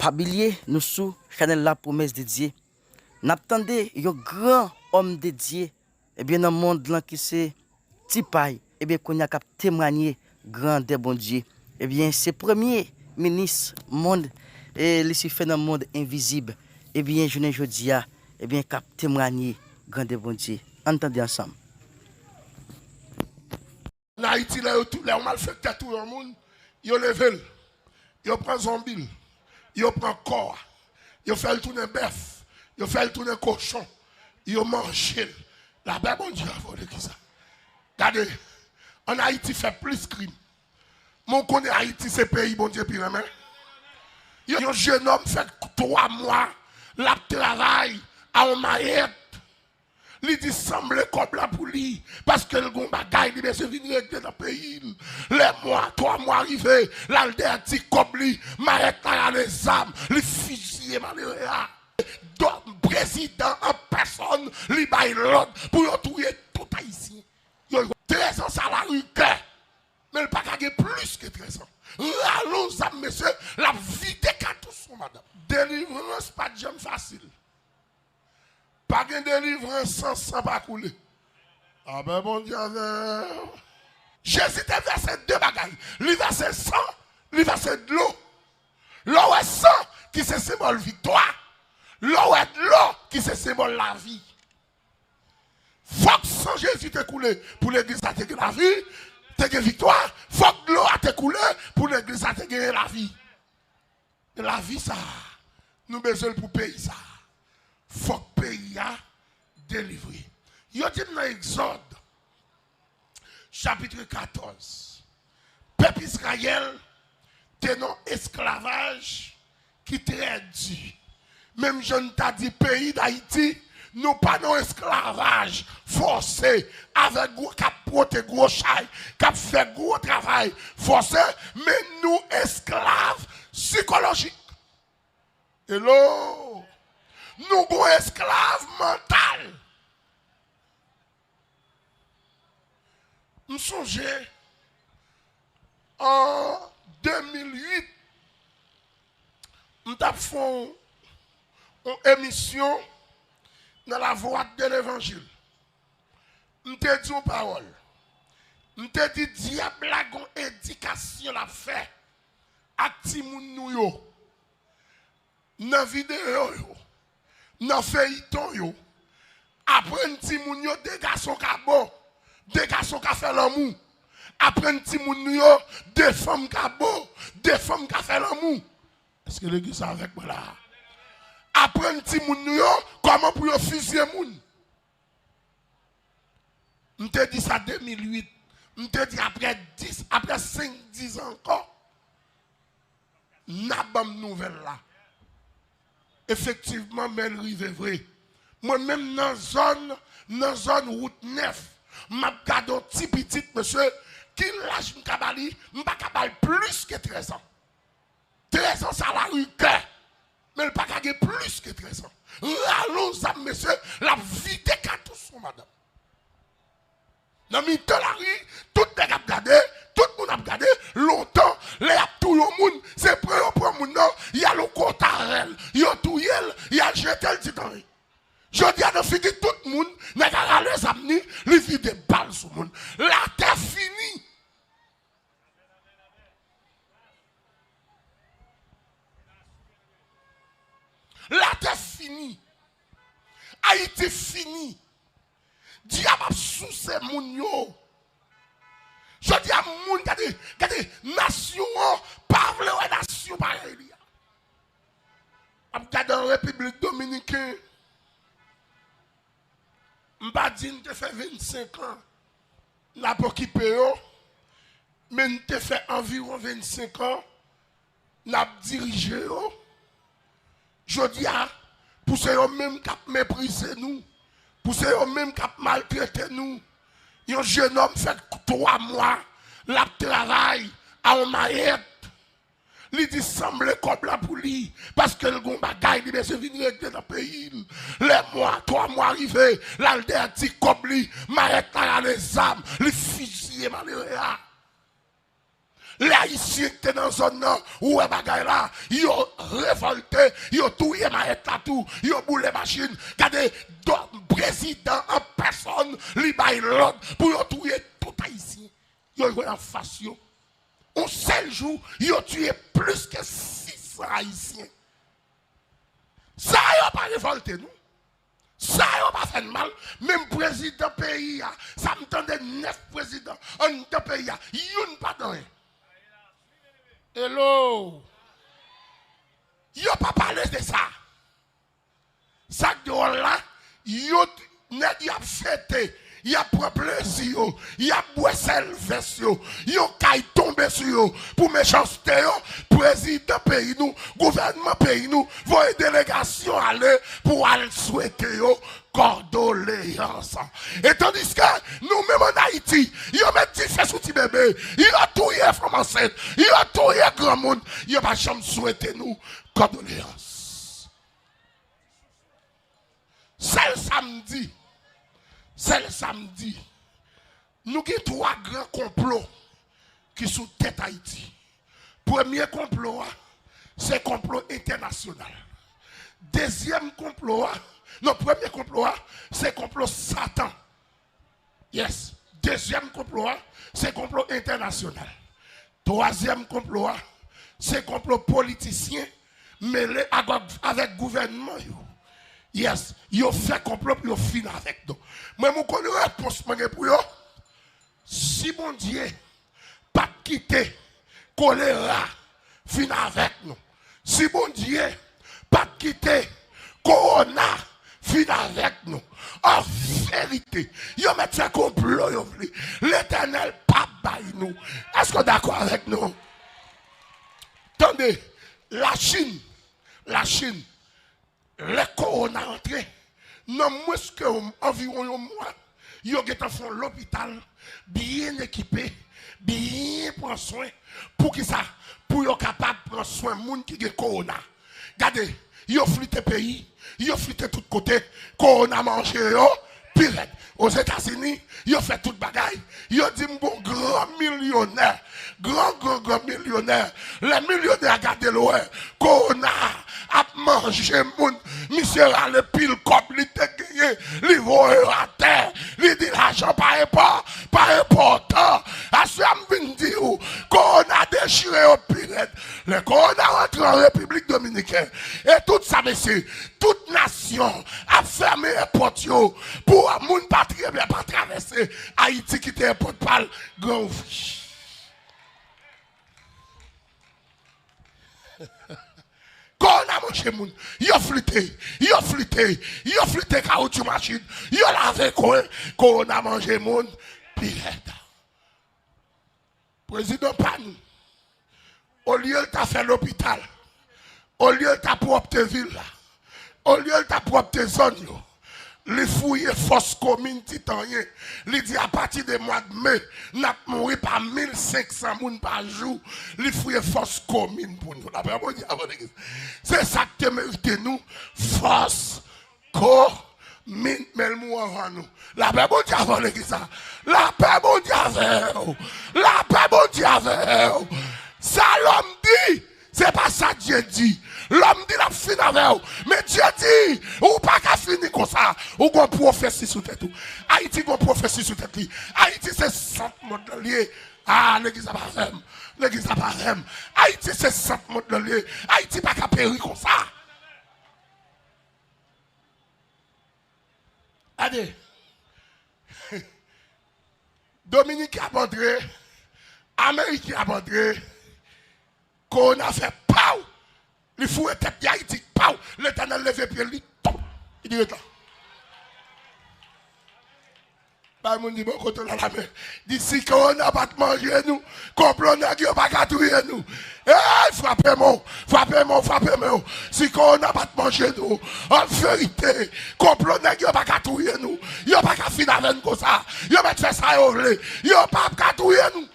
Pas oublier, nous sous Chanel la promesse de Dieu. N'attendez un grand homme de Dieu. Eh bien, dans le monde là qui c'est petit paille, eh bien, qu'on a qu'à témoigner grand des bon Dieu. Eh bien, c'est premier ministre monde et il se fait dans le monde invisible. Eh bien, je ne dis pas, eh bien, qu'à témoigner grand des bon Dieu. Entendez ensemble. En Haïti, les malfaiteurs, tout le monde, ils lèvent, ils prennent zombie, ils prennent corps, ils font le tourner bœuf, ils font le tourner cochon, ils mangent. La bête, bon Dieu, a volé qui ça. Regardez, en Haïti, fait plus de crimes. Mon connaît Haïti, c'est pays, bon Dieu, puis la main. Un jeune homme fait 3 mois, la travail à un maillette. Il dit semble comme la pour lui. Parce que le gon bagaille, il se vient régler dans le pays. Les mois, 3 mois arrivés, l'alderti comme lui, maillette à les âmes, les fusillés malheureux. Donc, président en personne, il baille l'autre pour tuer tout Haïtien. Il y a 13 ans à la rue, mais il n'y a pas plus que 13 ans. Allons, monsieur, la vie des cartouches, madame. Délivrance, pas de jambe facile. Pas de délivrance sans sang pas couler. Ah ben bon Dieu, Jésus a versé 2 bagailles. Il versé sang, il versé de l'eau. L'eau est sang qui se symbole victoire. L'eau est de l'eau qui se symbole la vie. Faut que sang Jésus te coulé pour l'église à te la vie, te victoire. Faut que l'eau a te coulé pour l'église à te la vie. Et la vie ça, nous besoin pour payer ça. Faut que pays a délivré. Il dit dans Exode, chapitre 14, peuple Israël, tenant esclavage qui traduit. Même je ne t'ai dit, pays d'Haïti, nous pas non esclavage forcé, avec gros cap porter gros chai, cap fait gros travail forcé, mais nous esclaves psychologiques. Hello! Nous sommes esclaves mentaux. Nous songeons en 2008, nous avons fait une émission dans la voie de l'évangile. Nous avons dit une parole. Nous avons dit diable a une éducation la fait. Actimoun nous yo. Dans la vidéo yo. Dans le feuilleton yo. Après un petit moun yo, des garçons qui bon, des garçons qui fait l'amour. Après un petit moun yo, des femmes qui bon, des femmes qui fait l'amour. Est-ce que l'église est avec moi là? Après un petit moun yo, comment pour yo fusiller moun? On te dit ça en 2008. On te dit après 5-10 ans encore. N'a pas de nouvelle là. Effectivement, mais il est vrai. Moi-même, dans la zone route 9, je regarde un petit monsieur qui lâche un cabali, je ne peux pas plus que 13 ans. 13 ans, ça la rue, mais il ne peut pas plus que 13 ans. Allons, monsieur, la vie des cartouches, madame. Dans le milieu de la rue, tout le monde a regardé, tout le monde a regardé, longtemps, les tout le monde, c'est pour le monde, il y a le cotarel, il y a tout il y a jeté le titan. Je dis à nos filles, tout le monde, n'a pas les amener, les filles des balles sur le monde. La terre finie. La terre finie. Haïti fini. Diable sous ces moun yo. Je dis à moun, regardez, nation, pas vrai, nation pareil. Regardez la République dominicaine. Mbadine te fait 25 ans. N'a pas occupé, mais te fait environ 25 ans. N'a dirigé. Je dis à, pour ceux même qui méprisé nous. Pour ceux même qui maltraité nous. Un jeune homme fait 3 mois, la travail à un maillette. Il dit semble comme la pour lui. Parce que le gon bagaille, il se vient régler dans le pays. Les mois, 3 mois arrivés, l'alderti comme lui, maillette à les âmes, les fusillés malheureux. Les Haïtiens qui étaient dans la zone où les bagailles là, ils ont révolté, ils ont touillé maïette là tout, ils ont boulé machine. Regardez, le président en personne, il baille l'ordre pour touiller tout Haïtien. Ils ont joué en face. Un seul jour, ils ont tué plus que 600 Haïtiens. Ça, ils n'ont pas révolté nous. Ça, ils n'ont pas fait de mal. Même président pays, ça me tendait 9 présidents en deux pays. Ils n'ont pas de rien. Hello. Ils n'ont pas parlé de ça. Ça, là, ils ont fêté. Il a pris plaisir, il a boissé le vaisseau, il a tombé sur eux pour méchanceté, président pays nous, gouvernement pays nous, voyez délégation aller pour aller souhaiter condoléances. Et tandis que nous-mêmes en Haïti, il a mis 10 fesses sous petit bébé, il a tout les femmes enceintes, il a tout les grand monde, il a pas jamais souhaité nous condoléances. C'est le samedi. C'est le samedi. Nous avons 3 grands complots qui sont tête Haïti. Premier complot, c'est le complot international. Deuxième complot, premier complot, c'est le complot Satan. Yes. Deuxième complot, c'est le complot international. Troisième complot, c'est le complot politicien mêlé avec le gouvernement. Yes, ils fait complot pour finir avec nous. Mais je connais une réponse pour eux. Si mon Dieu pas quitter choléra, finir avec nous. Si mon Dieu pas quitter corona, finir avec nous. En vérité, ils mettent un complot. L'Éternel pas baille nous. Est-ce que vous êtes d'accord avec nous? Attendez, la Chine, le corona entré, non moins que environ un mois, ils ont fait l'hôpital bien équipé, bien prendre soin, pour qu'ils soient capables de prendre soin de gens qui ont corona. Regardez, ils ont flûté le pays, ils ont flûté de tous côtés, corona mangé, pire. Aux États-Unis, ils ont fait toute bagaille. Ils ont dit, bon, grand millionnaire, grand millionnaire. Les millionnaires, regardez-le, qu'on a mangé, monsieur a le pile comme il te gagné, il va à terre, il dit l'argent pas important. À ce moment dit qu'on a déchiré au pile, le qu'on a rentré en République Dominicaine. Et tout ça, monsieur, toute nation a fermé les portes pour mon patrie pas traverser Haïti qui était un porte-parole grand. Quand on a mangé moun, il a flûté caoutchouc machine, il a lavé quoi, quand on a mangé moun, pirate. Président Panou, au lieu de faire l'hôpital, au lieu de propre ville, au lieu de propre zone, les fouilles force commune titanien, les dit à partir du mois de mai, nous avons mouru par 1500 personnes par jour, les fouilles force commune pour nous. C'est ça que mérite nous, force commune, mais le mot avant nous. La paix bon Dieu avant l'église. La paix bon Dieu avant. La paix bon Dieu avant. Ça l'homme dit. C'est pas ça Dieu dit. L'homme dit la fin avec vous. Mais Dieu dit, ou pas qu'à finir comme ça. Ou qu'on prophétie sous tête. Haïti qu'on prophétie sous tête. Haïti c'est 100 modes liés. Ah, l'église n'a pas fait. L'église n'a pas fait. Haïti c'est 100 modes liés. Haïti pas qu'à périr comme ça. Allez. Dominique a abandonné. Amérique a abandonné. Qu'on a fait pau, il faut être Haïti, pau, l'Éternel levé pied, il dit là. Pas mon dit bon côté là la main. D'ici qu'on n'a pas mangé nous, complot n'a pas gâtouiller nous. Eh, frappez-moi. Si qu'on n'a pas mangé nous, en vérité, complot n'a pas gâtouiller nous. Il a pas qu'à finir avec nous comme ça. Il a pas fait ça il a pas gâtouiller nous.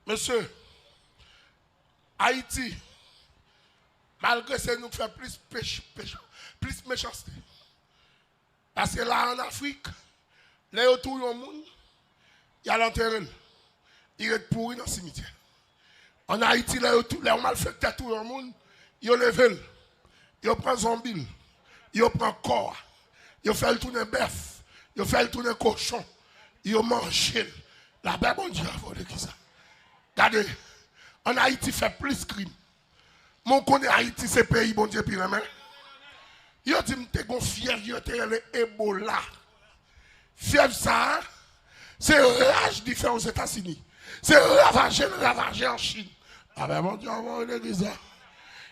Monsieur, Haïti, malgré ça, nous fait plus méchanceté. Parce que là, en Afrique, Là, il y a tout le monde, il y a l'enterré. Il est pourri dans le cimetière. En Haïti, là, on malfecté tout le monde, il levé, il prend zombie, il prend corps, il fait le tour d'un bœuf, il fait le tour d'un cochon, il mange. La bête, bon Dieu, a qui ça. Regardez, en Haïti, fait plus de crimes. Mon connaît Haïti, c'est pays, bon Dieu, pire, mais. Il a dit, que tu es fièvre, il a le Ebola. Fièvre, ça, c'est rage différent aux États-Unis. C'est ravagé en Chine. Ah ben, mon Dieu, on va dire ça.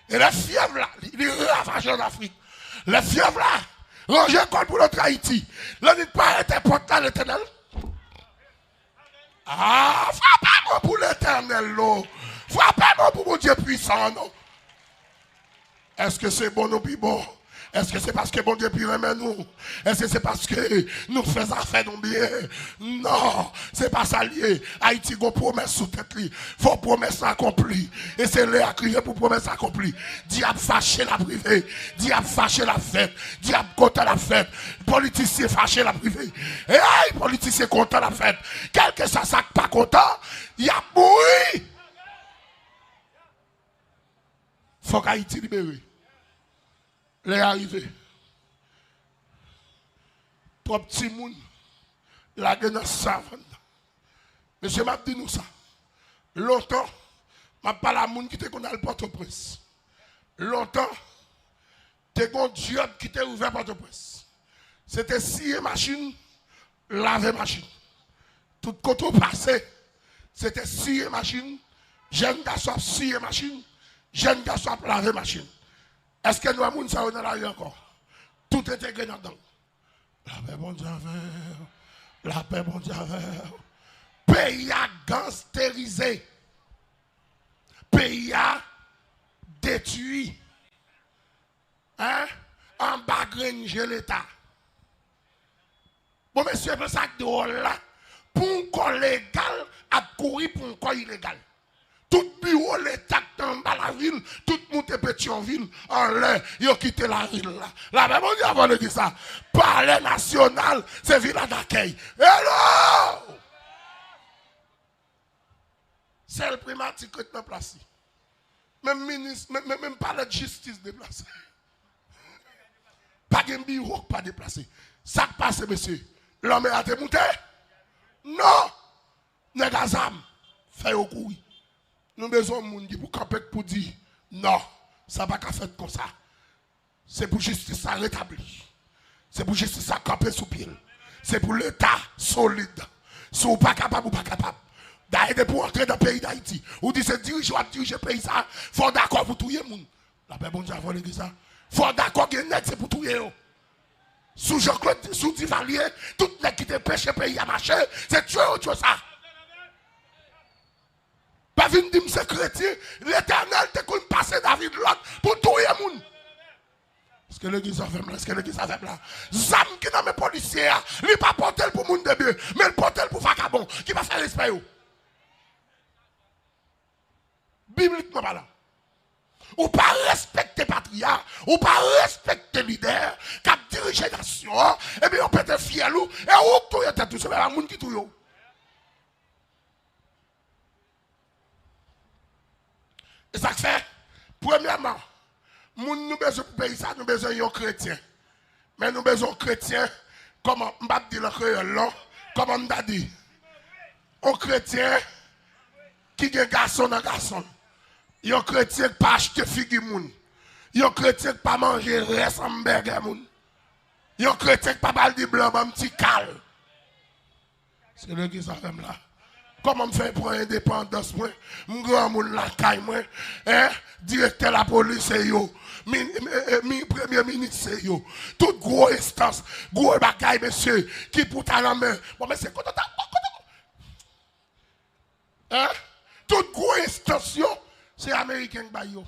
Et la fièvre, là, il est ravagé en Afrique. La fièvre, là, rangez école pour notre Haïti. Là, n'est pas interporte là, l'éternel. Ah, frappez-moi pour l'éternel, là. Frappez-moi pour mon Dieu puissant, non. Est-ce que c'est bon ou plus bon? Est-ce que c'est parce que bon Dieu puis remet nous? Est-ce que c'est parce que nous faisons affaire non bien? Non, c'est pas ça lié. Haïti a une promesse sous tête. Il faut promesse accomplie. Et c'est là à crier pour promesse accomplie. Diable fâché la privée. Diable fâché la fête. Diable content la fête. Politicien fâché la privée. Et hey, politicien content la fête. Quel que soit ça pas content, il a mouru. Faut qu'Haïti libéré. Les arrivés. Trop petit monde. La gueule savane. Monsieur m'a dit nous ça. Longtemps, m'a parlé à monde qui était qu'on a le Port-au-Prince. Longtemps, t'es un job qui était ouvert Port-au-Prince. C'était scier machine, laver machine. Tout côté passé, c'était scier machine, jeune garçon scier machine, jeune garçon laver machine. Est-ce que nous avons ça dans la rue encore? Tout était gagné dedans. La paix mondiale, la paix mondiale. Pays a gangstérisé. Pays a détruit. Hein? En bas granger l'État. Bon, monsieur, c'est ça que de là. Pour un corps légal, à courir pour un corps illégal. Tout bureau, l'État dans la ville, tout le monde est petit en ville, en l'air, ils ont quitté la ville là. La même on dit avant de dire ça. Palais national, c'est ville d'accueil. Hello! C'est le primatique qui est placé. Même ministre, même palais de justice déplacé. Pas de bureau, pas déplacé. Ça passe, monsieur. L'homme a été monté? Non! Négazam, fait au couille. Nous avons besoin de monde qui pour camper pour dire non, ça va pas faire comme ça. C'est pour justice à rétablir. C'est pour justice à camper sous pied. C'est pour l'État solide. Si vous pas capable ou pas capable. D'ailleurs, pour entrer dans le pays d'Haïti, vous dites c'est dirigeant, diriger le pays, ça, il faut d'accord pour tout le monde. La paix, bon Dieu, avant l'église, ça. Il faut d'accord que net, c'est pour tout le monde. Sous Jean-Claude, sous Divalier, tout le monde qui te pêche le pays à marcher, c'est tuer ou tuer ça. Pas venir dire que c'est chrétien, l'Éternel te compte passer David l'autre pour tout le monde. Est-ce que l'église a fait là? Est-ce que l'église a fait là? Zam qui n'a pas policier, il n'est pas porté pour monde de Dieu, mais il porté pour vagabond qui va faire l'esprit. Bibliquement parlant. Ou pas respecter patria, ou pas respecter leader, qui a dirigé la nation, et bien on peut être fier ou, et où tout est tout, c'est le monde qui tout. Et ça fait, premièrement, nous avons besoin de pays, nous avons besoin de chrétiens. Mais nous avons besoin de chrétiens, comme on va dire le créole, comme on a dit. Un chrétien qui est garçon dans garçon. Un chrétien qui n'a pas acheté figure. Un chrétien qui n'a pas mangé reste hamburger. Un chrétien qui n'a pas de blanc, un petit cal. C'est le qui ça fait là. Comment me faire pour l'indépendance, moi? Mon grand monde la caille, moi. Hein? Directeur de la police, c'est yo. Premier ministre, c'est yo. Toute grosse instance, gros bagaille, monsieur, qui pour ta la main. Bon, mais c'est quoi? Hein? Toute grosse instance, c'est américain qui yo.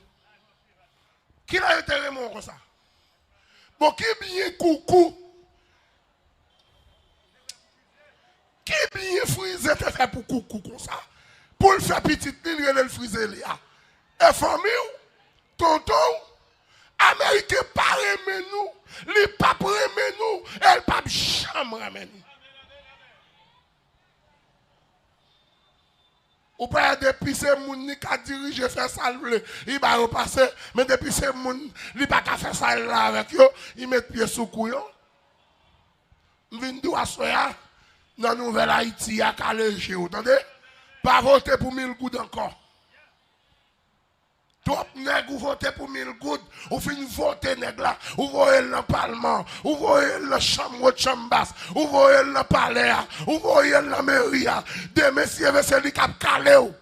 Qui l'a été remon comme ça? Bon, qui bien coucou? Qui bien frisé te fait pour coucou comme ça? Pour le faire petit, il le frisé là. Et famille, tonton, Américain pas aimer nous, les papes aimer nous, elle pas jamais aimer nous. Ou pas depuis ces moun qui a dirigé faire ça il va repasser mais depuis ces moun il pas qu'à faire ça là avec yo, il met pied sous couillon. M'vinn dou assoya dans nouvelle Haïti à Calégé, entendez? Pas voter pour 1000 gouttes encore. Trop nèg ou voter pour 1000 gouttes, ou fin voter nèg là, ou voyer dans le parlement, ou voyer dans la chambre de chambre basse, ou voyer dans le palais, ou voyer dans la mairie, des messieurs veulent se li k'ap calé ou.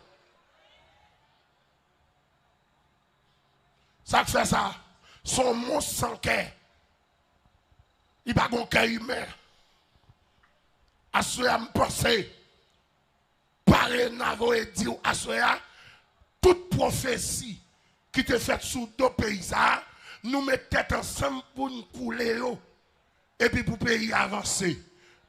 Ça fait ça, son monstre sans cœur. Il pas gon cœur humain. Assoya me penser, parler navo et dire assoya, toute prophétie qui te fait sous deux pays, nous mettons tête ensemble pour nous couler et puis pour le pays avancer.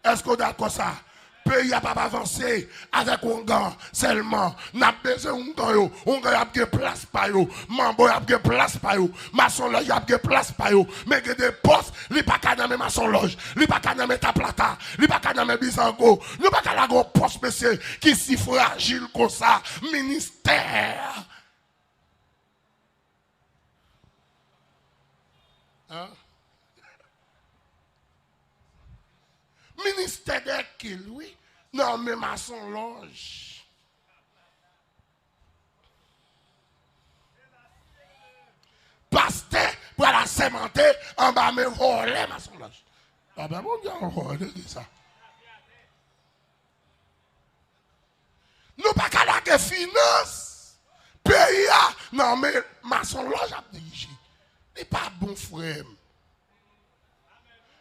Est-ce que vous êtes d'accord ça? Le pays n'a pas avancé avec un gars seulement. Nous avons besoin d'un gars. Un gars a de place pour eux. Mambo a de place pour eux. Maçon loge a de place pour eux. Mais il y a des postes, il n'y a pas qu'à nommer maçon loge. Il n'y a pas qu'à nommer ta plata. Il n'y a pas qu'à nommer bisango. Il n'y a pas qu'à nommer un poste, monsieur, qui est si fragile comme ça. Ministère. Hein? Ministère de qui, oui? Non, mais maçon loge. Pasteur, pour la cémenter, en bas, mais voler maçon loge. Ah ben, bon Dieu, on va ça. Nous pas qu'à la finance. Pays, non, mais maçon loge a dirigé. Il n'est pas bon frère.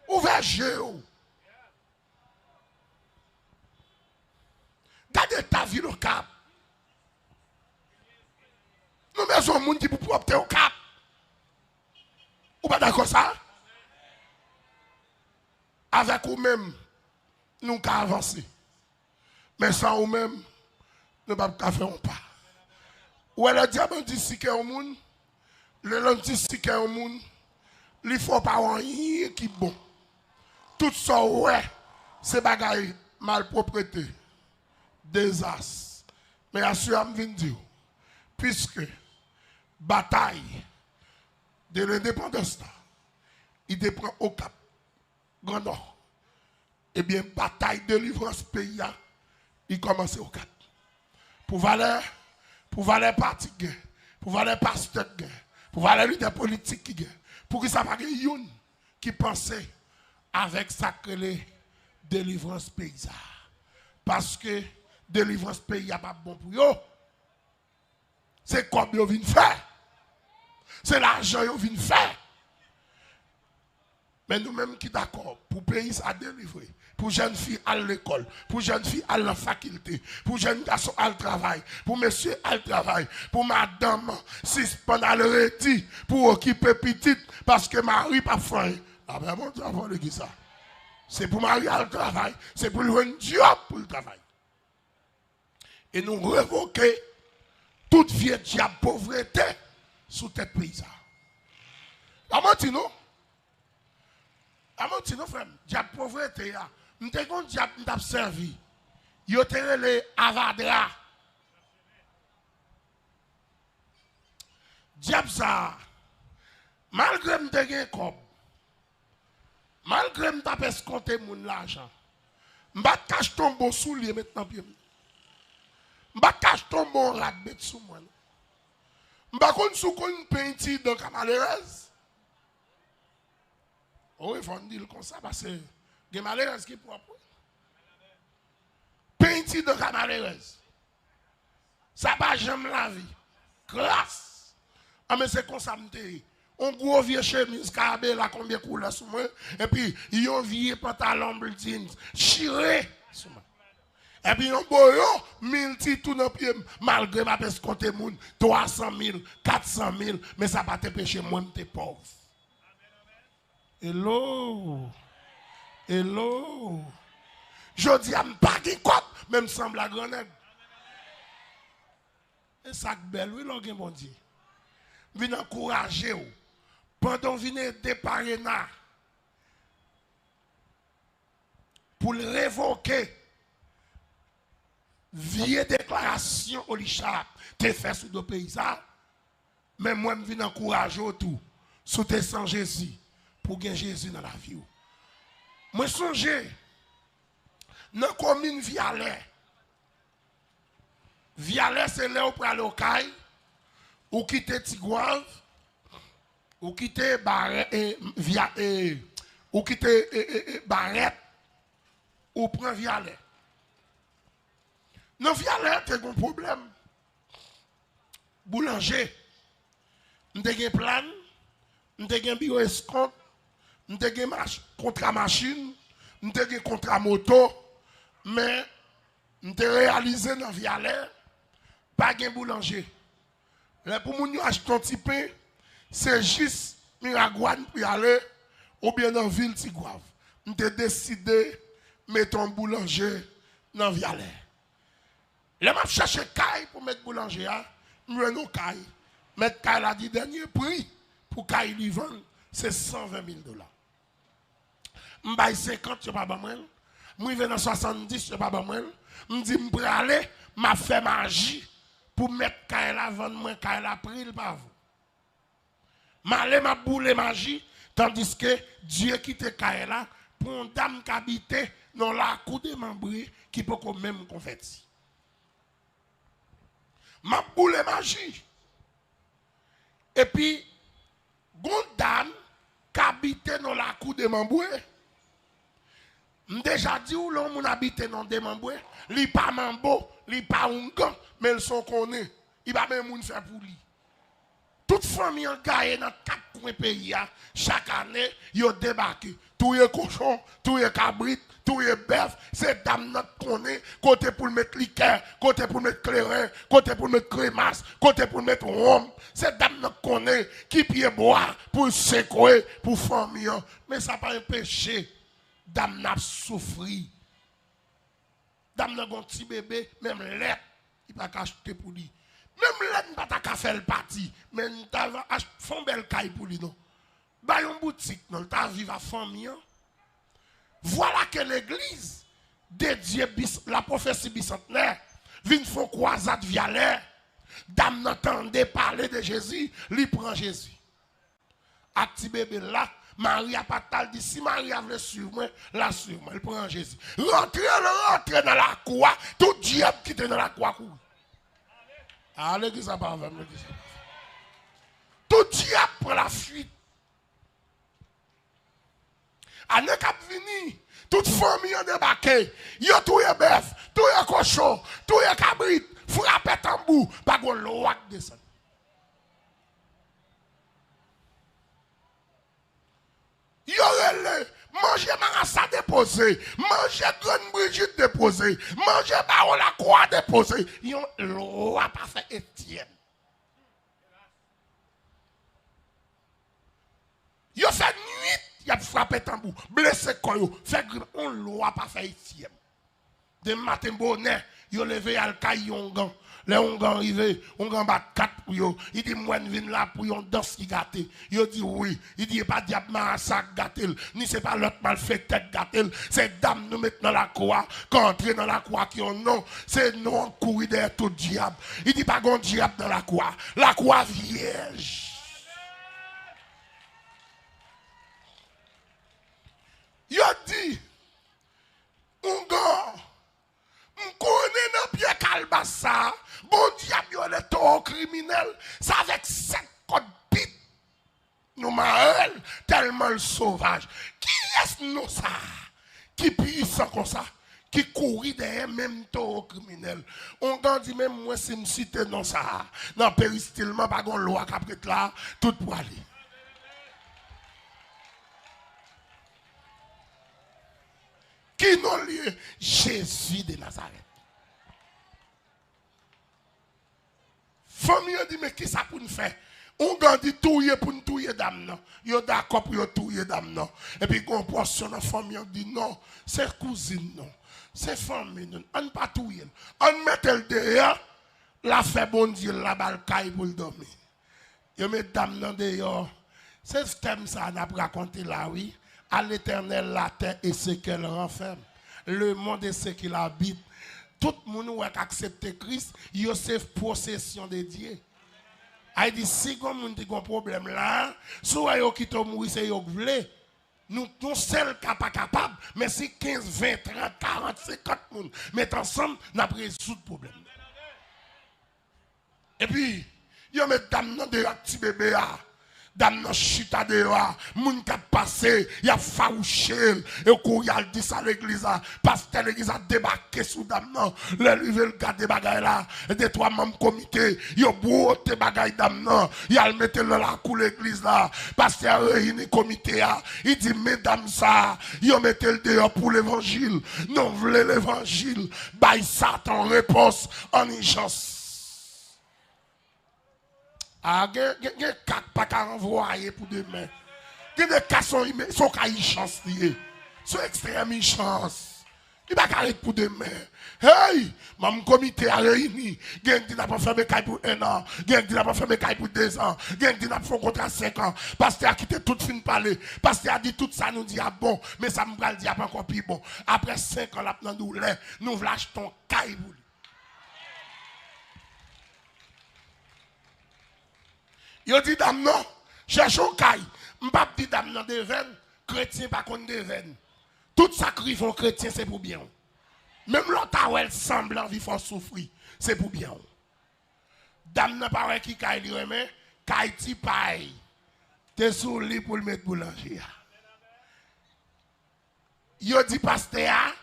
Ouvert géo. Gardez ta vie au cap. Nous mettons un monde qui peut opter au cap. Ou pas d'accord ça? Avec vous-même, nous pouvons avancer. Mais sans vous-même, nous ne pouvons pas faire un pas. Ou le diable dit si qu'il y a un monde, le l'homme dit si qu'il y a un monde, il faut pas rien qui est bon. Tout ça, ouais, c'est bagaille malpropreté, désastre. Mais assure-moi de dire, puisque bataille de l'indépendance, il dépend au cap, Grand Nord. Eh bien, bataille de délivrance pays, il commence au cap. Pour valer parti, pour valer pasteur, pour valer leader politique qui gagne, pour que ça ne soit pas qui pensait avec ça que les délivrance pays. Parce que délivrance pays n'est pas bon pour eux. C'est comme ils viennent faire. C'est l'argent qu'ils viennent faire. Mais nous-mêmes qui d'accord, pour le pays à délivrer, pour jeunes filles à l'école, pour jeunes filles à la faculté, pour jeunes garçons à le travail, pour messieurs à le travail, pour madame, si pendant le réti, pour occuper petite, parce que Marie pas faim. Ah ben bon, tu vas voir ça. C'est pour Marie à le travail, c'est pour lui un job pour le travail. Et nous révoquer toute vieille diable pauvreté sous tête paysanne. La non? Amantino frère, diable pauvreté ya. M'te kon diable m't'a servi. Yo te les avadra. Diable ça. Malgré m'te gen kob. Malgré m't'a escompté moun l'argent. M'ba cache ton bon soulier maintenant pied. M'ba cache ton bon rat bête sous moi. M'ba kon sou kon peinti dans Camalérez. Oh, il faut dire comme ça parce que les malheureux qui sont propres. Peinti de malheureux. Ça va jamais la vie. Classe. Ah, mais c'est comme ça, on gros vieux chemise, carabé, là, combien de couleurs sur moi. Et puis, il y a un vieux pantalon bleu jeans, chiré sur moi. Et puis, on boyo, 1000 ti tout dans pied, malgré ma peste compte moun, 300 000, 400 000, mais ça va te pécher, moi, t'es pauvre. Hello. Hello. Je dis à m'pas qui cop, même semble la grenade. Et ça belle, oui, l'on mon Dieu. Vine encourager ou. Pendant vine déparer na. Pour le révoquer. vieille déclaration Olisha te fait sous deux pays ça. Mais moi, je viens encourager tout. Sous tes sans Jésus. Pour gagner Jésus dans la vie. Moi, songe. Dans la commune Vialet. Vialet, c'est là où pour aller au Caille. Ou quitter Tigouave. Ou quitter Barrette. Ou quitter Barrette. Ou prend Vialet. Dans Vialet, tu as un problème. Boulanger. Nous avons un plan, nous avons un bureau escompte, nous avons un contrat machine, nous avons un contrat moto, mais nous avons réalisé dans Vialet, pas de boulanger. Là, pour nous acheter un petit pain, c'est juste Miragouane pour y aller, ou bien dans la ville de Tigouave. Nous avons décidé de mettre un boulanger dans Vialet. Là, je cherche un caille pour mettre boulanger, nous avons un caille. Mais Kyle a dit dernier prix pour Kyle lui vendre, c'est 120 000 $. Je vais 50, je ne vais pas moi. Je vais dans 70, je ne vais pas moi. Je dis, je vais aller, je fais magie pour mettre Kyle à vendre, moi, Kyle a pris le pas vous. Je vais aller, je boule magie, tandis que Dieu quitte Kyle là pour une dame qui habite dans la cour de membres qui peut même confetti. Je boule magie. Et puis, une dame qui habite dans la cour de Mamboué. Je déjà dit où l'on habite dans des Mamboué. Il n'est pas Mambo, il n'est pas Ungan, mais ils sont connus. Il va même faire pour lui. Toute famille en gagne dans 4 coins pays, chaque année, ils débarquent. Tout est cochon, tout est cabrit, tout est bœuf. C'est dame notre connaît, côté pour mettre liqueur, côté pour mettre clairin, côté pour mettre crémasse, côté pour mettre rhum. C'est dame notre connaît qui pied boire pour secouer, pour famille. Mais ça n'a pas un péché. Dame n'a souffri. Dame n'a un petit bébé, même l'aide, il va acheter pour lui. Même là, nous n'avons pas fait le parti. Mais nous avons fait une belle caille pour lui. Nous avons une boutique. Nous avons vivre à famille. Voilà que l'église dédiée la prophétie bicentenaire vient faire croisade Vialet. Dame n'entendait parler de Jésus. Lui prend Jésus. A petit bébé là. Marie a pas tal dit si Marie a voulu suivre moi, la suivre moi. Elle prend Jésus. Rentrez dans la cour. Tout diable qui était dans la cour. Ah, l'église n'a pas fait, l'église. Tout diable prend la fuite. À ne cap vini, toute famille a débarqué. Yo tout est bœuf, tout est cochon, tout est cabrit, frappé tambour, pas de loi qui descend. Yo relè, manger marassa déposé, manger grande Brigitte déposé, manger baron la croix déposé. Yon loi pas fait Étienne. Yo fait nuit, y a frappé tambour, blessé koyo, fait on loi pas fait Étienne. De matin bonnet, yo levé al kayon gang. Les Hongans arrivent, Hongans bat 4 pour eux. Il dit, moi, je viens là pour yon danse qui gâte. Il dit, oui. Il dit, pas diable marassa gâte. Ni c'est pas l'autre mal fait tête gâte. C'est dame nous mettre dans la croix. Quand entrer dans la croix qui ont non, c'est non courir derrière tout diable. Il dit, pas grand diable dans la croix. La croix vierge. Il dit, Hongans, on connaît dans pied calbassa. Bon diable, il est trop criminel. C'est avec 7 codes bit. Nous marrons tellement le sauvage. Qui est-ce nous ça? Qui puissant comme ça? Qui courit derrière même trop criminel. On dit même moi si me cite non ça. Dans péristylement, pas de loi qu'après là, tout pour aller. Qui non lié? Jésus de Nazareth. Famille dit, mais qui ça pour nous faire? On dit tout pour nous touiller dame non. Yo d'accord pour yo touiller dame non. Et puis qu'on portion dans famille dit non, c'est cousine non. C'est famille non. On pas touiller. On met elle derrière, la fait bon Dieu la balle caille pour le dormir. Yo met dame non dehors. C'est ce thème ça n'a pas raconté là oui. À l'Éternel la terre et ce qu'elle renferme. Le monde et ce qu'il habite. tout le monde qui accepte Christ, c'est possession de Dieu. Il dit, si vous avez un problème là, soit vous qui mourir, c'est vous voulez. Nous seuls qui pas capables, mais si 15, 20, 30, 40, 50 personnes mettent ensemble, nous avons résolu le problème. Et puis, vous mettez dame dans de petits bébés. Dame nan chita dehors, moun qui a passé, il a farouché, et qu'on y a dit ça à l'église, pasteur l'église a débarqué sous dame nan, le veut garder bagay là, et des trois membres comité, il a broté bagay dame nan, il a le mettre dans la cour l'église là, pasteur réuni comité là, il dit mesdames ça, il a mettre le dehors pour l'évangile, non voulez l'évangile, by Satan réponse en urgence. Ah, il y a quatre pas qu'à envoyer pour demain. Il y a des cas qui sont chance liés. Sont extrême chance. Il va carrer pour demain. Hey, mon comité a réuni. Il y a qui n'a pas fait mes cailles pour 1 an. Il y a qui n'a pas fait mes cailles pour 2 ans. Il y a qui n'a pas fait un contrat 5 ans. Pasteur a quitté tout fin de parler. Pasteur a dit tout ça, nous dit ah bon. Mais ça me va le dire pas encore plus bon. Après 5 ans, là, nous lâchons ton caille pour lui. Yo dit dame non, cherchons caille. M'pap dit dame non de veine, chrétien pas contre de veine. Tout sacrifice font chrétien c'est pour bien. Même l'autre elle semble en vivre souffrir, c'est pour bien. Dame non pas qui caille li remet, caille ti paille. T'es sous lit pour le mettre boulanger. Yo dit pasteur,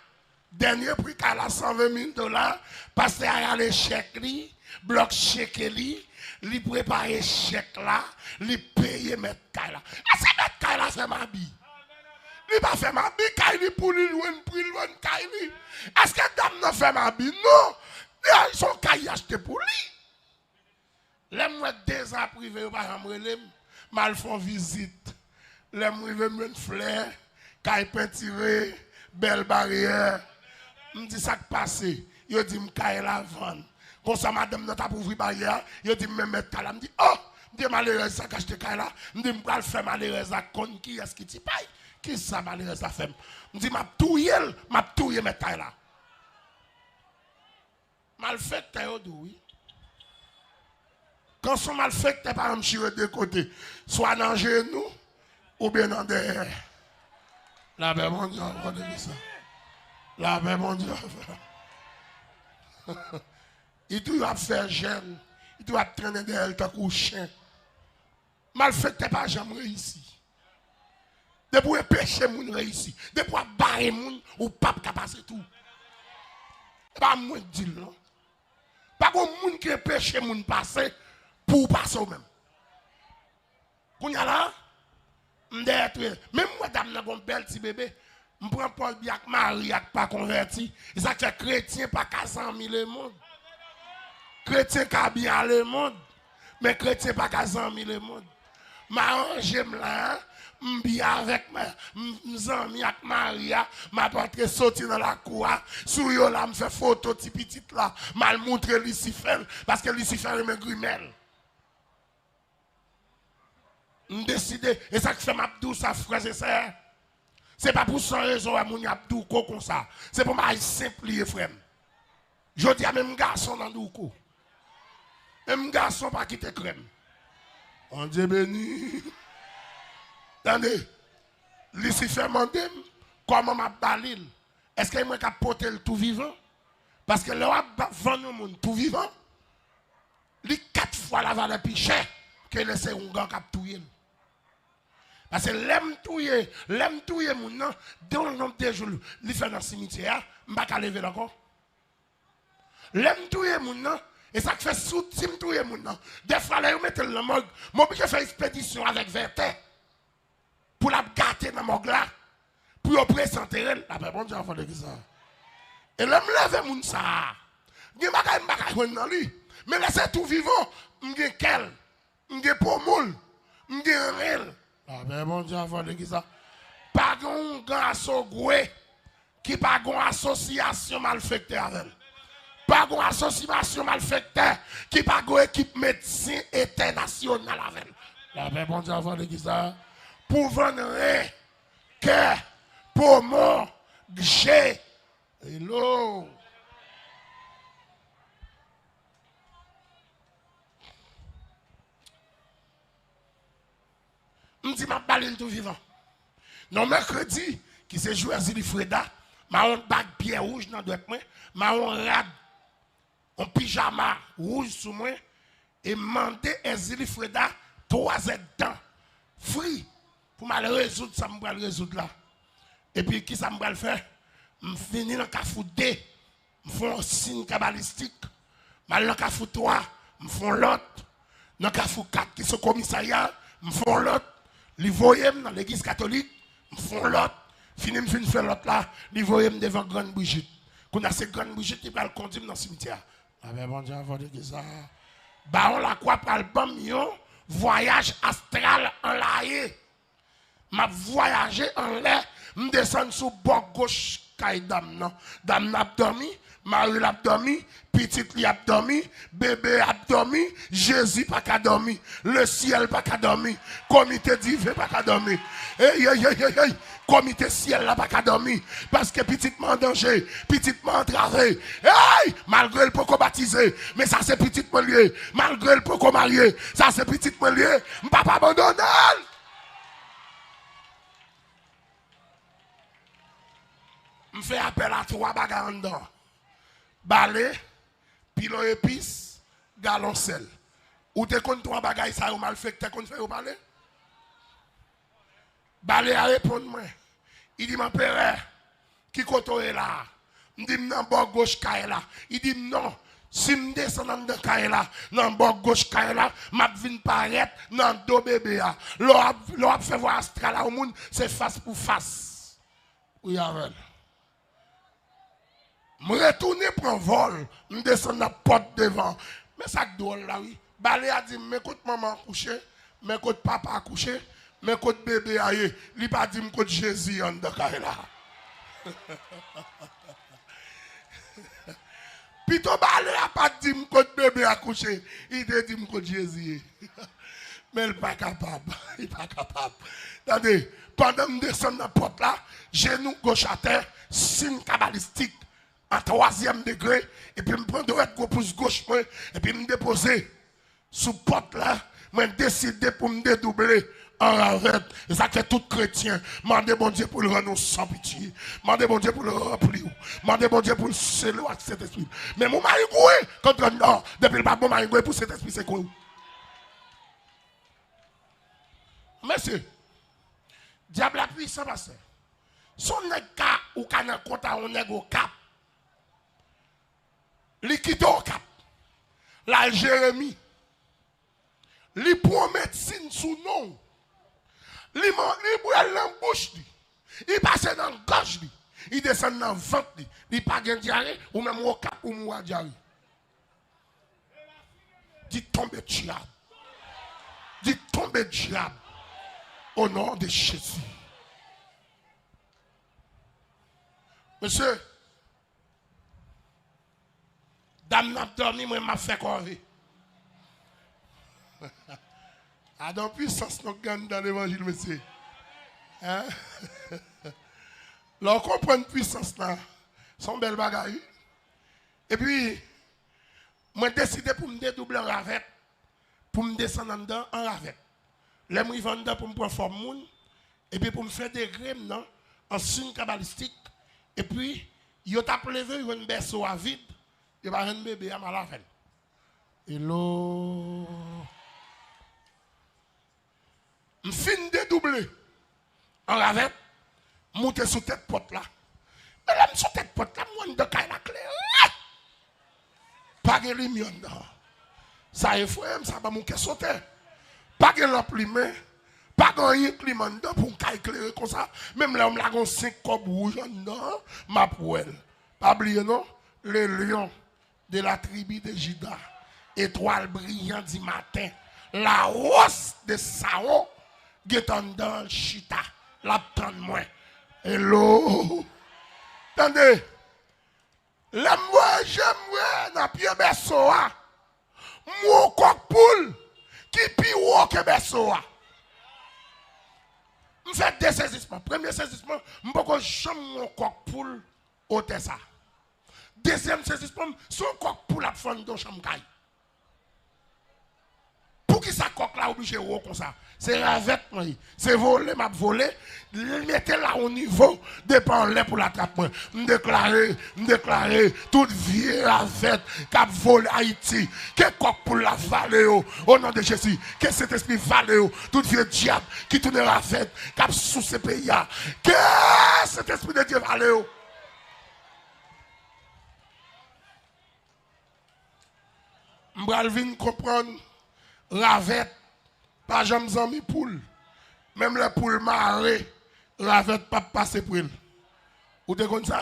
dernier prix qu'elle a $120,000, pasteur a le chèque li, bloc chèque li. Li préparer chèque là, li payer mettre caille là. Est-ce que mettre caille là c'est ma vie? Li pas fait ma vie caille li pour lui loin caille li. Est-ce que dame n'a fait ma vie? Non. Ils sont caille acheté pour lui. Les moi 2 ans privé par exemple mal font visite. Les moi me fleur, caille peinturé, belle barrière. Me dit ça qui passé. Yo dit me caille la vendre. Comme ça, madame, n'a pas ouvert barrière, il dit, me mettre là, me dit, oh, je suis malheureuse, ça cache tes là, me dit, je vais faire malheureuse à con, qui est-ce qui t'y paye? Qui est-ce ça malheureuse à faire? Me dit, ma touye, mettre là. Mal fait, t'es au oui. Quand son mal fait, t'es par exemple sur deux côtés, soit dans le genou, ou bien dans derrière. La paix, mon Dieu, on va dire ça. La paix, mon Dieu, il doit faire jeune. Il doit traîner derrière le coucher. Mal fait, t'es pas jamais réussi. Depuis un péché, moun réussi. Depuis un barré, moun, ou pas passer tout. Pas moi dire non. Pas comme moun qui péché, moun passer pour passer au même. Qu'on y a là, même moi, dame, n'a pas belle petit bébé. Je prends Paul Biak, Marie, pas converti. Il s'est fait chrétien, pas 400 000 le monde. Chrétien qui a bien le monde, mais chrétien pas qu'à 100 000 le monde. M'arrange là, m'bien avec mes amis avec Maria, m'a porté sorti dans la cour, sous yo là me fait photo petit là, m'a montré Lucifer parce que Lucifer est me grimel. M'décider et ça qui fait m'abdou ça frère et sœur. C'est pas pour son raison à mon abdou comme ça. C'est pour m'a simplifier frère. Je dis à même garçon dans douko. Même garçon pas quitter crème. On Dieu béni. Attendez. Lucifer m'a dit comment m'a balil. Est-ce qu'il m'a porter le tout vivant? Parce que là vendre le monde tout vivant. Li 4 fois la valeur plus cher que laisser un gars qui a touyer. Parce que l'aime touyer mon non dans le nombre de jours, il fait dans le cimetière, m'pa ka lever encore. L'aime touyer mon non et ça fait sous-tim touyer mon non. Des fois là, ils mettent le morgue. Moi, je fais expédition avec Vertet pour la gâter dans le morgue là, pour le présenter. La paix, bon Dieu, enfant de ça. Et là, je lève mon ça. Je ne dans lui. Mais laissez tout vivant. Je quel, je pomol, je réel. La paix, bon Dieu, enfant de ça. Pas de garçon qui pas de association malfectée avec elle. Pas une association malfectée qui pas une équipe médecin internationale avec elle. La paix, bon Dieu, avant de dire ça. Pour vendre que, pour moi, j'ai. Hello. parler tout vivant. Non, mercredi, qui se joue à Zilifreda, ma bague pierre rouge dans droite moi, ma rad en pyjama rouge sous moi, et mandé à Zilifreda 3 ans dedans, free, pour me résoudre ça, me résoudre là. Et puis, qui ça me faire? Je finis dans le cafou 2, je fais un signe cabalistique, je dans le cafou 3, je fais l'autre, dans le cafou 4, qui est au commissariat, je fais l'autre, les voyez dans l'église catholique, je fais l'autre, fini, je fais l'autre là, les voyez devant Grande Brigitte. Quand on a cette Grande Brigitte, il va le conduire dans le cimetière. Ah ben bon Dieu, avant de dire ça, bah on la croit par le bon voyage astral en l'air. M'a voyagé en l'air, me descend sous bord gauche kay dame non. Dame n'a dormi, Marie l'a dormi, petite li a dormi, bébé a dormi, Jésus pas qu'à dormi, le ciel pas qu'à dormi, comité divin pas qu'à dormi. Hey, hey, hey, hey, hey. Comité ciel là pas qu'à dormi parce que petitement en danger, petitement entravé. Hey, malgré le poko baptisé, mais ça c'est petitement lié, malgré le poko marié, ça c'est petitement lié, m'papa abandonné. Je fais appel à 3 bagages en dedans. Balai, pilon épice, galon sel. Ou te compte 3 bagages ça ou mal fait que te compte fait au balai? Balai a répondu moi. Il dit mon père, qui koto est là? Je dis non, bord gauche kaye là. Il dit non. Si je descends dans le kaye là, dans le bord gauche kaye là, je viens paraître dans le dos bébé. L'on fait voir astral au monde, c'est face pour face. Oui, avec. Je retourne pour un vol, je descends dans la porte devant. Mais ça drôle là, oui. Balé a dit, m'écoute maman coucher, m'écoute papa coucher, m'écoute bébé aïe. Il pas dit, m'écoute Jésus en dedans là. Pito Balé a pas dit, m'écoute bébé à coucher. Il a dit, m'écoute Jésus. Mais il n'est pas capable. Il n'est pas capable. Attendez, pendant que je descends dans la porte là, genou gauche à terre, signe cabalistique. En 3e degré, et puis je prends de pouce gauche, et puis me déposer sous porte là, je décide pour me dédoubler en ravette. Et ça fait tout chrétien. Mandez bon Dieu pour le rendre sans pitié. Mandez bon Dieu pour le remplir. Mandez bon Dieu pour le sceller avec cet esprit. Mais mon mari goué, quand on non, depuis le bon mari goué pour cet esprit, c'est quoi? Monsieur, diable a puissant, pasteur. Son nègre ou canan compte à un nègre au cap. Li quitte au cap. La Jérémie. Li prend médecine sous nom. Li boit dans bouche. Il passe dans la gorge. Il descend dans le ventre. Il pas de diarrhée ou même au cap ou mou diarrhée. Dit tombe diable. Dit tombe diable. Au nom de Jésus. Monsieur. Dame n'a dormi, moi m'a fait corver. A dans puissance nous gagne dans l'évangile, monsieur. Hein? Là, on comprend une puissance là. Son bel bagaille. Et puis, moi j'ai décidé pour me dédoubler en ravette. Pour me descendre en dedans en ravette. Là, moi, je vais dedans pour me prendre forme moun. Et puis, pour me faire des graines, non? En signe cabalistique. Et puis, il a levé, il a une berceau à vide. Il va un bébé à malafen. Hello. Je finis de doubler. En ravette, monter sous tête porte là. Mais là, sous tête porte là, moi, je suis la clé. Pas de lumière. Ça est frère, ça va mon sauter. Pas de lampe lumière. Pas de rien climat pour éclairer comme ça. Même là, on a 5 cobs rouges dedans, ma poêle. Pas oublier non, les lions de la tribu de Juda, étoile brillante du matin, la hausse de Sao, guetant dans le chita, la tente moins. Hello. Attendez, j'aime dans pied berceau, mon coq poule, qui pire que berceau. Je fais 2 saisissements. Premier saisissement, je ne peux pas jamais mon coq poule au ça. Deuxième saisissement, son coq poule a fond dans chambre. Pour qui Qui ça coque là obligé de comme ça? C'est ravette, c'est voler, m'a volé. Mettez là au niveau, dépend là pour l'attraper. Me déclarer, toute vieille ravette qui a volé Haïti. Qui coque pour la vallée, au nom de Jésus. Que cet esprit vallée, toute vieille diable qui tourne ravette, qui a sous ce pays. Que cet esprit de Dieu vallée. M'bral comprendre, ravette. Pas jamais amis poule. Même les poules marées, ravette pas passer pour elle. Ou te comme ça?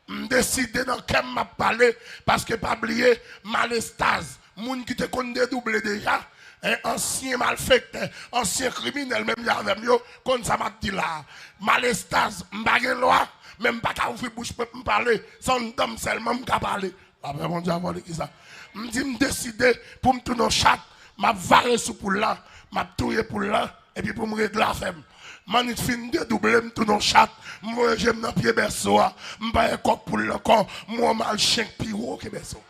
M'décide dans quel m'a parlé parce que pas oublier malestase. Moun qui te connaît dédoublé déjà. Un ancien malfaiteur, ancien criminel, même avec yo, comme ça m'a dit là. Malestase, m'baguen loi, même pas qu'à ouvrir bouche pour me parler, sans dame seulement m'ka parler. Après mon Dieu, avoir qui ça? M'dit m'décider pour me tourner au chat, m'a varé sous pour là. M'a touye pour là et puis pour me régler la femme. Manit fin de double tout dans chat, moi j'aime dans pied berceau, m'pa un coq pour le corps, moi mal chien piro que berceau.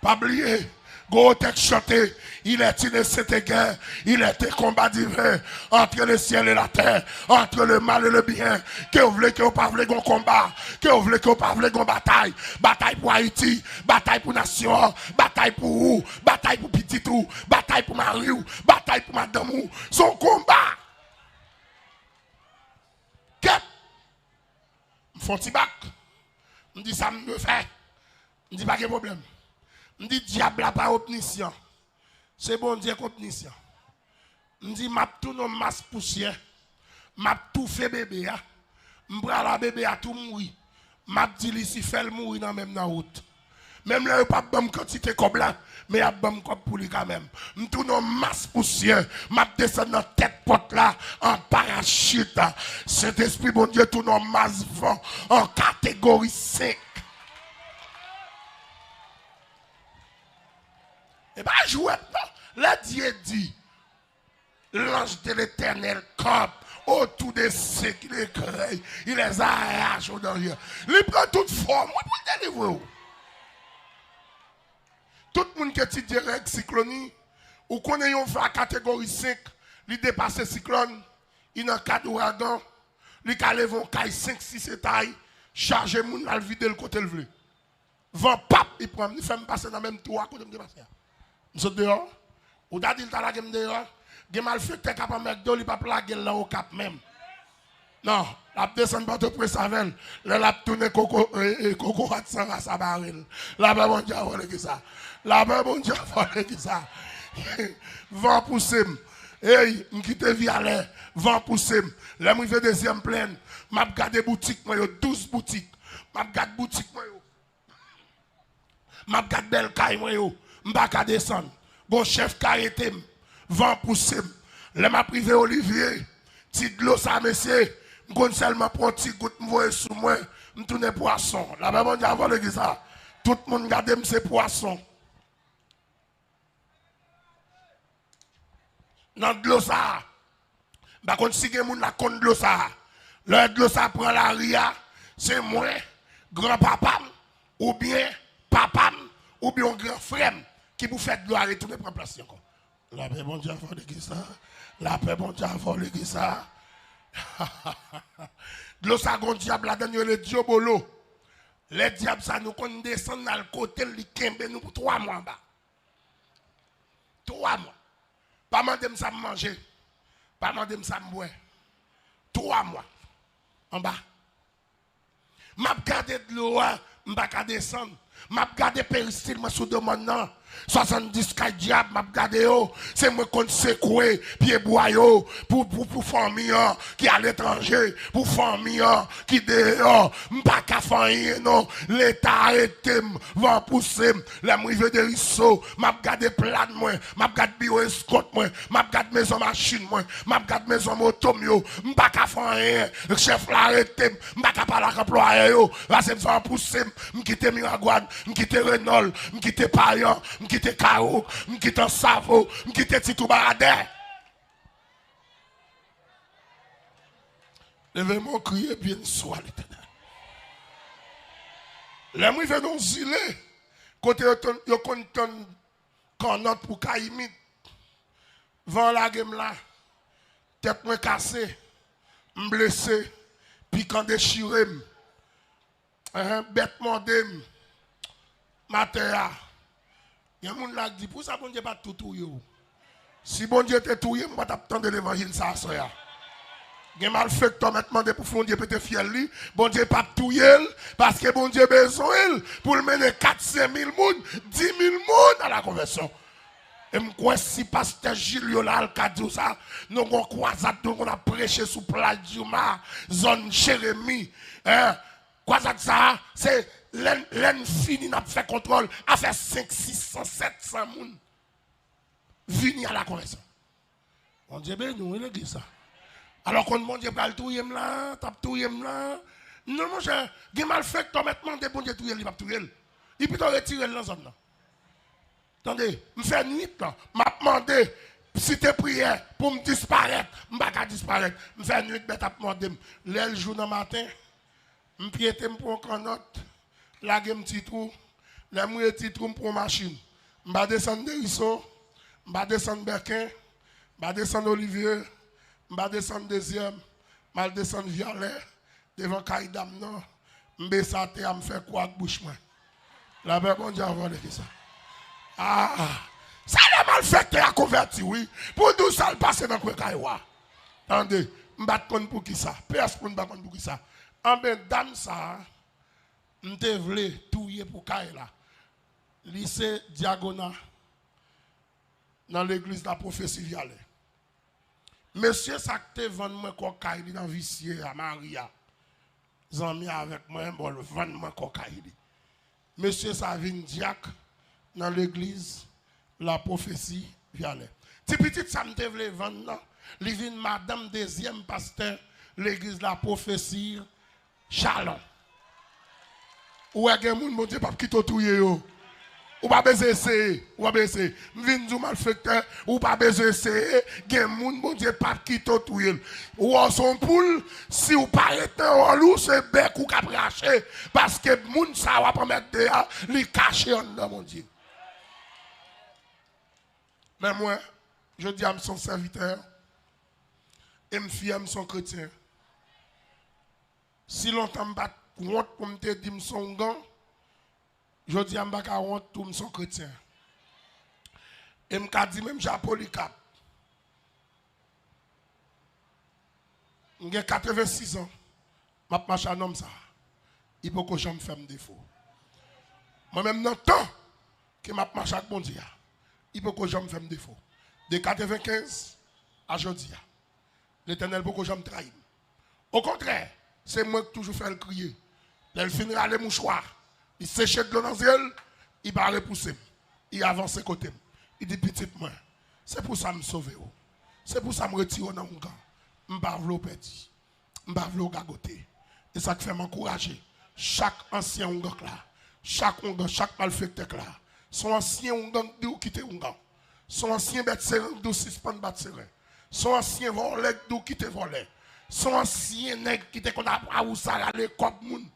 Pas oublier, go tête chanté, il est une cette guerre, il est un combat divin entre le ciel et la terre, entre le mal et le bien. Que vous voulez que vous pas voulez qu'on combat, que vous voulez que vous pas voulez qu'on bataille, bataille pour Haïti, bataille pour nation, bataille pour vous, bataille pour petit tout, bataille pour Mariou, bataille pour madame ou, son combat. Que font-ils bac? On dit ça me fait, on dit pas de problème. Je dis diable n'a pas omniscient. C'est bon Dieu omniscient. Je dis m'a tout non masse poussière. M'a tout fait bébé. M'bra la bébé a tout mourir. M'a dit ici fait le mourir dans même dans route. Même là pas bonne quantité comme là, mais a bonne comme pour lui quand même. M'tout non masse poussière. M'a descend dans tête porte là en parachute. Cet esprit bon Dieu tout non masse vent en catégorie 5. Et bien, jouez pas. Là, Dieu dit, l'ange de l'éternel campe autour de ceux qui les créent. Il les arrache au derrière. Il prend toute forme pour le délivrer. Tout le monde qui est direct cyclonie, ou qu'on ait une catégorie 5, il dépasse le cyclone, il a un cas d'ouragan, il a levé un caille 5-6 étages, chargé moun la vider le côté le vle. Vent pap, il prend, il fait me passer dans le même tour à côté de me passer. Nous dehors, ou t'as dit que la game dehors, il mal fait que capable de mettre il pas plaguer là au cap même. Non, la descend pas de Pressavel, la tourne coco Watson à sa baril. La ben bon Dieu qui ça. La ben bon Dieu qui ça. Vent pousser. Hey, m'quitte Vialet, vent pousser. Là moi fait deuxième pleine, m'a gardé boutique moi 12 boutiques. M'a gardé boutique moi yo. M'a gardé belle caille moi yo. M'baka descendre. Bon chef carité, vent poussé. Le m'a privé Olivier. Ti de l'eau ça monsieur. M'gon seulement prend petit goutte m'voyer sous moi. M'tourne poisson. La même on dit avant le ça. Tout le monde garde ces poissons. Dans de l'eau ça. Bah quand si gen moun la kon de l'eau ça. Le de l'eau ça prend la ria. C'est moi, grand-papa ou bien papa ou bien grand frère qui vous fait de l'eau à retourner pour place encore. La paix bon Dieu a volé ça. La paix bon Dieu a volé ça. De l'eau ça gon diable la dernière le diabolo. Les diables ça nous qu'on descend dans le côté li kembe nous pour 3 mois en bas. 3 mois. Pas mandem ça manger. Pas mandem ça boire. 3 mois en bas. M'a gardé de l'eau, m'a gardé descendre. M'a gardé péristyle moi sous demande non. 70 cas diable m'a gardé yo, c'est moi qu'on secoué pied bois yo pour famille qui à l'étranger, pour famille qui dehors, m'pas ka faire non, l'état arrêté, va pousser, la m'rive de risso, m'a gardé plan moi, m'a gardé bio escorte moi, m'a gardé maison machine moi, m'a gardé maison moto yo, m'pas ka faire chef l'arrêté, m'pas ka parler avec employé yo, là c'est va pousser, m'quitter Miragouane, m'quitter Renault, m'quitter Payan, m'quitter Caro, m'quitter Savo, m'quitter Titou Baradère. Levez-moi crier bien soit l'éternel. Les mouilles viennent nous ziler. Côté yo konton kanot pour kaimit. Vent la game là. Tête moi cassée, blessé, piquant déchiré. Bête mordem. Matéa. Il y a des gens qui disent, pour ça, bon Dieu pas tout touye. Si bon Dieu te touye, moi t'attendre l'évangile ça soya. Gen mal fait que toi maintenant pour fond Dieu peut te fiel li, bon Dieu pas touye parce que bon Dieu besoin pour le mener 4-5 000 moun, 10 000 moun à la conversion. Et je crois si pasteur Gilles Yola al kadou ça, nous avons croisade, nous avons prêché sous plage Djouma, zone Jérémie. Croisade ça, c'est l'en fini n'a fait contrôle, a fait 5, 600, 700 moun. Vini à la conversion. On dit, ben nous, il ça. Alors qu'on demande, Dieu pas le touyer là, tape touyer là. Non, mon cher, il mal fait que toi maintenant, des bon Dieu touyer, il va touyer. Il peut te retirer dans la zone là. Attendez, je fais nuit là, je demandé si tu prière pour me disparaître, je ne vais pas disparaître. Je fais nuit, je vais demander, l'aile jour dans le matin, je piété pour un canotte, la game petit trou, la mouille petit trou pour une machine. Je vais descendre de Risson, je vais descendre Berquin, je vais descendre Olivier, je vais descendre deuxième, je vais descendre Violet, devant Kaïdam, non, je vais descendre, je faire quoi avec bouche moi. La paix, bon Dieu, a volé ça. Ah, ça l'a mal fait que tu as converti, oui. Pour nous, ça le passe dans le Kaïwa. Attendez, je ne sais pas pour qui ça. Personne ne pour qui ça. En ben, dans ça, je voulais tout pour Kaïla. Lycée Diagonal, dans l'église de la prophétie Vialet. Monsieur, ça te vend moi cocaïne dans Vissier à Maria. Zami avec moi, bon, vend moi cocaïne. Monsieur, ça vient diacre dans l'église, la prophétie Vialet. Si petit ça me voulait vendre, il vient madame deuxième pasteur, l'église, la prophétie Chalon. Ou est-ce que mon Dieu pas quitter tout yo? Ou pas besoin essayer, ou pas besoin. Vinn du malfecteur, ou pas besoin essayer. Gen moun bon Dieu pas quitter tout yo. Ou son poule, si ou pas être en loup, c'est bec ou cap racher parce que moun ça va pas mettre dehors, li cacher en dedans mon Dieu. Mais moi, je dis à son serviteur, et me fie à son chrétien. Si longtemps je pas honte pour me dire que son gang, je dis à me pas honte pour son chrétien. Et me dit même j'ai Polycarpe. J'ai 86 ans. Je marche un homme ça. Il faut que je me fasse défaut. Moi-même, dans le temps que je marche avec bon Dieu, il faut que je me fasse défaut. De 95 à aujourd'hui, l'Éternel faut que je me trahisse. Au contraire, c'est moi qui toujours fait le crier. Il finira les mouchoirs. Il sèche de l'eau dans les yeux, il va repousser. Il avance côté. Il dit petit moi, c'est pour ça que je me sauve. C'est pour ça que je me retire dans mon camp. Je ne vais pas vous perdre. Je ne vais pas vous gagoter. Et ça fait m'encourager. Chaque ancien Ongan là, chaque Ongan, chaque malfecteur là, son ancien Ongan d'où quitter Ongan. Son ancien bête serein d'où suspend bête serein. Son ancien volet d'où quitter volet. Son ancien nègre qui était qu'on a ou ça râler comme moun.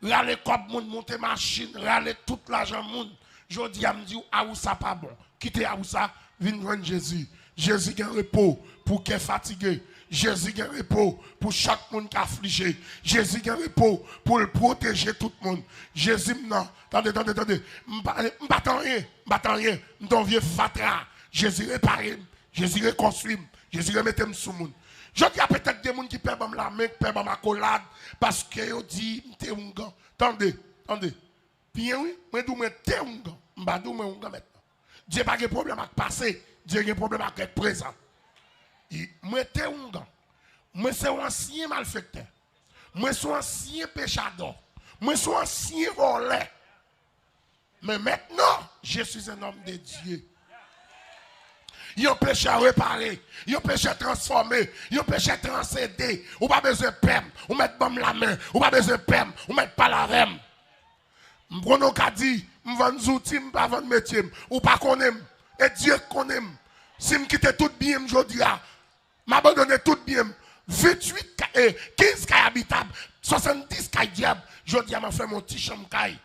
Râler comme moun, monter machine, râler tout l'argent moun. Je dis à me dire ah ou ça pas bon. Quitter ah ou ça, viens joindre Jésus. Jésus a un repos pour qui est fatigué. Jésus a un repos pour chaque monde qui est affligé. Jésus a un repos pour le protéger tout le monde. Jésus, non, attendez. Je m'attends rien. Je suis vieux fatra. Jésus répare. Jésus reconstruit. Jésus remet sous le monde. Je dis à peut-être des gens qui perdent la main, qui perdent ma collade, parce qu'ils disent, t'es un gars. Attendez. Bien oui, moi je dis, t'es un gars. Je ne dis pas maintenant. Dieu n'a pas de problème avec le passé. Dieu a un problème avec le présent. Moi, t'es un gars. Moi, c'est un ancien malfecteur. Moi, c'est un ancien péchador. Moi, c'est un ancien voleur. Mais maintenant, je suis un homme de Dieu. Il y a un péché à réparer, il y a un péché à transformer, il y a un péché à transcender. Ou pas besoin de pème, ou mettre bam la main, ou pas besoin de pème, ou mettre pas la rem. M'prenons qu'a dit, m'vend outils, m'pas vendre métier, ou pas qu'on aime, et Dieu qu'on aime. Si m'quitte tout bien, m'jodi a, m'abandonne tout bien, 28, 15 cailles habitables, 70 cailles diable, jodi a m'a fait mon petit chambre caille.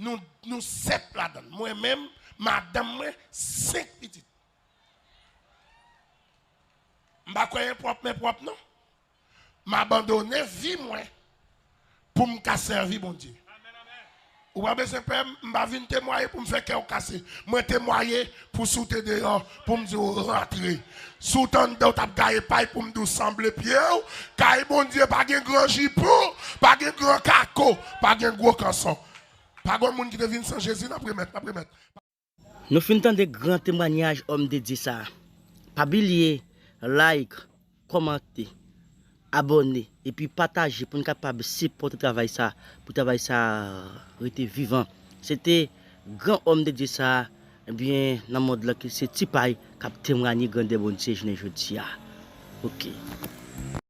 nous 7 là-dedans. Moi-même, madame, moi, 5 petites. Je ne sais pas mes propres, non. M'abandonner vie, moi, pour me servir, bon Dieu. Ou pas besoin de faire, je vais témoigner pour me faire cœur cassé. Moi témoigner pour sauter dehors, pour me dire rentrer. Sautant dans ta gaille paille pour me dire sembler pied. Car bon Dieu, pas de grand jipou, pas de grand caco, pas de gros canson. Pas de monde qui devine sans Jésus, n'après mettre. Nous finissons des grands témoignages hommes de Dieu ça. Pas oublier, like, commenter, abonner et puis partager pour nous capable supporter travail ça, pour travail ça rester vivant. C'était grand homme de Dieu ça. Eh bien, dans le monde là, c'est Tipay qui a témoigné grand de bon Dieu, je ne dis pas. OK.